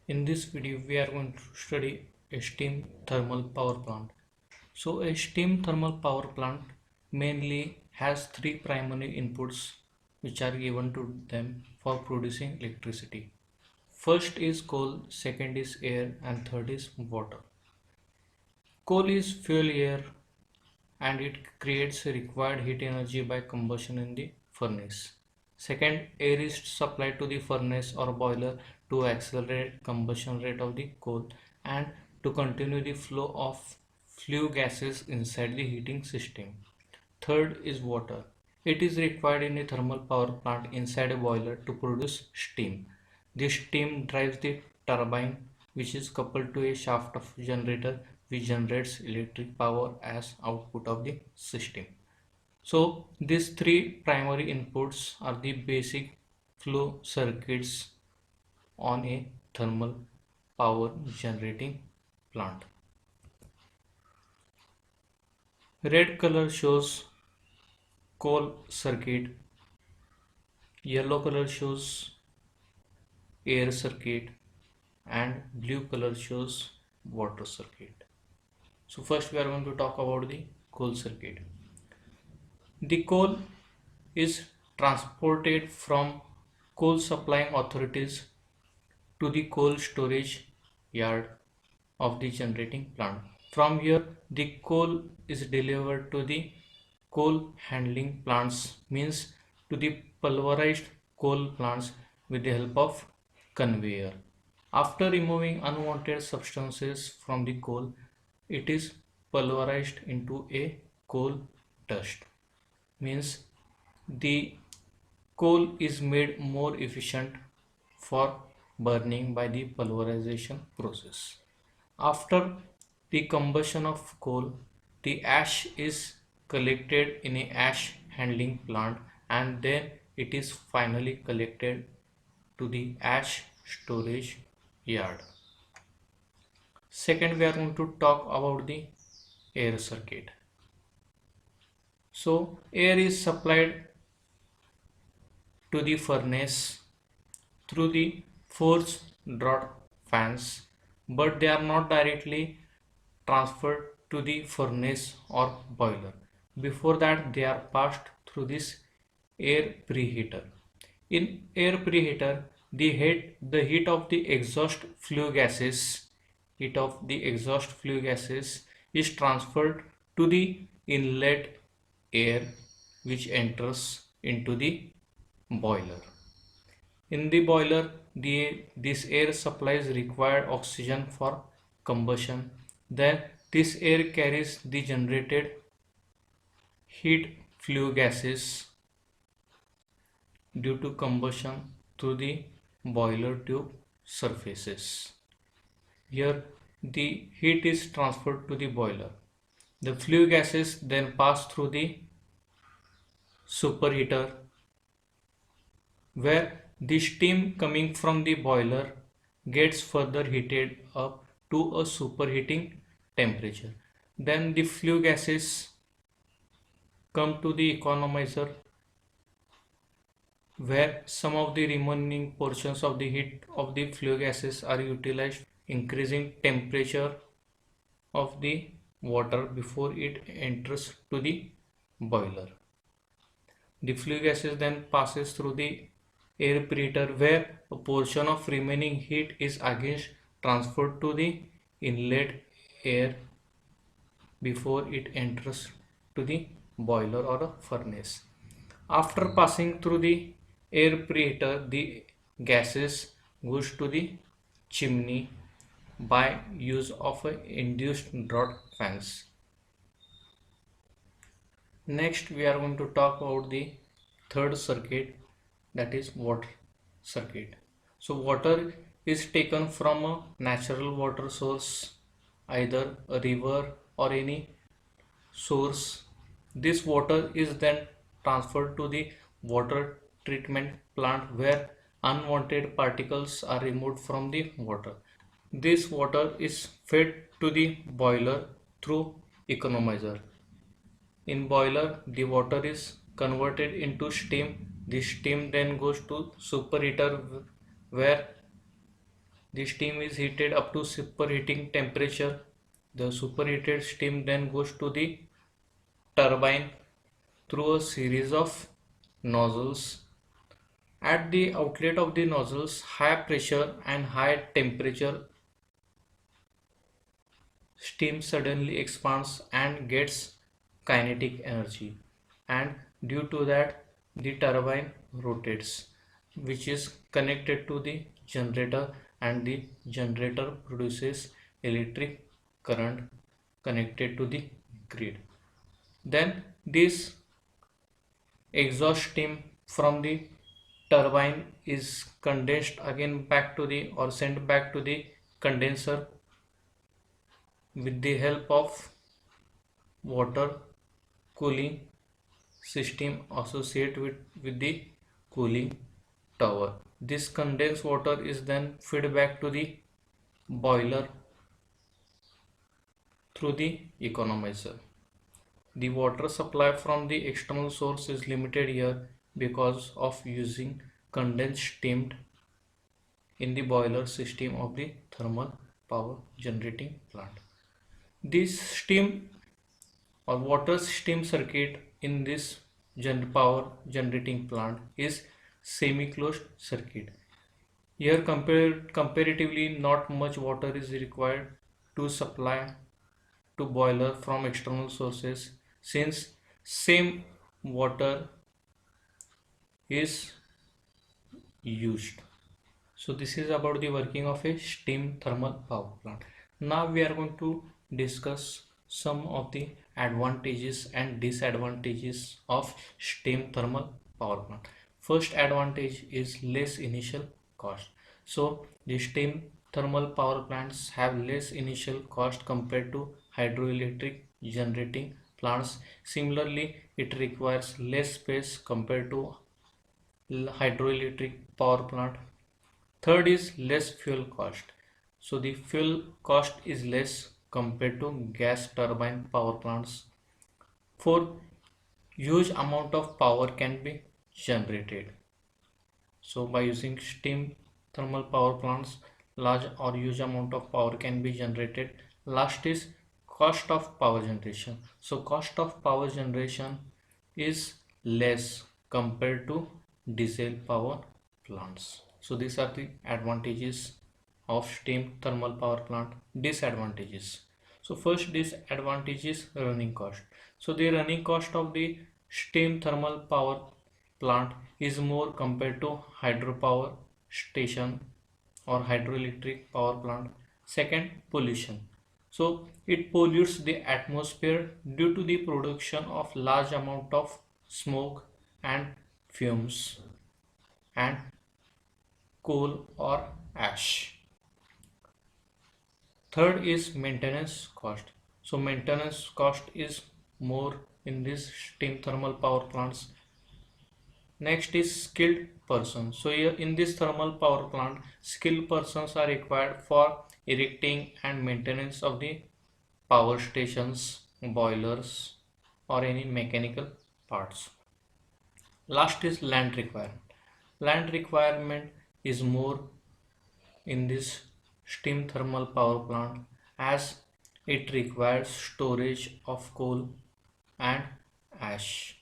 In this video, we are going to study a steam thermal power plant. So a steam thermal power plant mainly has three primary inputs which are given to them for producing electricity. First is coal, second is air, and third is water. Coal is fuel air and it creates required heat energy by combustion in the furnace. Second, air is supplied to the furnace or boiler to accelerate combustion rate of the coal and to continue the flow of flue gases inside the heating system. Third is water. It is required in a thermal power plant inside a boiler to produce steam. This steam drives the turbine which is coupled to a shaft of generator which generates electric power as output of the system. So these three primary inputs are the basic flow circuits on a thermal power generating plant. Red color shows coal circuit, yellow color shows air circuit, and blue color shows water circuit. So first we are going to talk about the coal circuit. The coal is transported from coal supplying authorities to the coal storage yard of the generating plant. From here, the coal is delivered to the coal handling plants, means to the pulverized coal plants with the help of conveyor. After removing unwanted substances from the coal, it is pulverized into a coal dust. Means the coal is made more efficient for burning by the pulverization process. After the combustion of coal, the ash is collected in a ash handling plant and then it is finally collected to the ash storage yard. Second, we are going to talk about the air circuit. So air is supplied to the furnace through the forced draught fans, but they are not directly transferred to the furnace or boiler. Before that, they are passed through this air preheater. In air preheater, the heat of the exhaust flue gases is transferred to the inlet air which enters into the boiler. In the boiler, this air supplies required oxygen for combustion. Then this air carries the generated heat flue gases due to combustion through the boiler tube surfaces. Here the heat is transferred to the boiler. The flue gases then pass through the superheater where the steam coming from the boiler gets further heated up to a superheating temperature. Then the flue gases come to the economizer where some of the remaining portions of the heat of the flue gases are utilized, increasing temperature of the water before it enters to the boiler. The flue gases then passes through the air preheater where a portion of remaining heat is again transferred to the inlet air before it enters to the boiler or a furnace. After passing through the air preheater, the gases goes to the chimney by use of a induced draught fans. Next, we are going to talk about the third circuit, that is water circuit. So water is taken from a natural water source, either a river or any source. This water is then transferred to the water treatment plant where unwanted particles are removed from the water. This water is fed to the boiler through economizer. In boiler, the water is converted into steam. The steam then goes to superheater where The steam is heated up to superheating temperature. The superheated steam then goes to the turbine through a series of nozzles. At the outlet of the nozzles, high pressure and high temperature steam suddenly expands and gets kinetic energy, and due to that the turbine rotates, which is connected to the generator, and the generator produces electric current connected to the grid. Then this exhaust steam from the turbine is condensed again back to the or sent back to the condenser with the help of water cooling system associated with the cooling tower. This condensed water is then fed back to the boiler through the economizer. The water supply from the external source is limited here because of using condensed steam in the boiler system of the thermal power generating plant. This steam or water steam circuit in this power generating plant is semi-closed circuit. Here comparatively not much water is required to supply to boiler from external sources, since same water is used. So this is about the working of a steam thermal power plant. Now we are going to discuss some of the advantages and disadvantages of steam thermal power plant. First advantage is less initial cost. So the steam thermal power plants have less initial cost compared to hydroelectric generating plants. Similarly, it requires less space compared to hydroelectric power plant. Third is less fuel cost. So the fuel cost is less compared to gas turbine power plants. Fourth, huge amount of power can be generated. So by using steam thermal power plants, large or huge amount of power can be generated. Last is cost of power generation. So cost of power generation is less compared to diesel power plants. So these are the advantages of steam thermal power plant. Disadvantages. So first disadvantage is running cost. So the running cost of the steam thermal power plant is more compared to hydropower station or hydroelectric power plant. Second, pollution. So it pollutes the atmosphere due to the production of large amount of smoke and fumes and coal or ash. Third is maintenance cost. So maintenance cost is more in this steam thermal power plants. Next is skilled persons. So here in this thermal power plant, skilled persons are required for erecting and maintenance of the power stations, boilers, or any mechanical parts. Last is land requirement. Land requirement is more in this steam thermal power plant as it requires storage of coal and ash.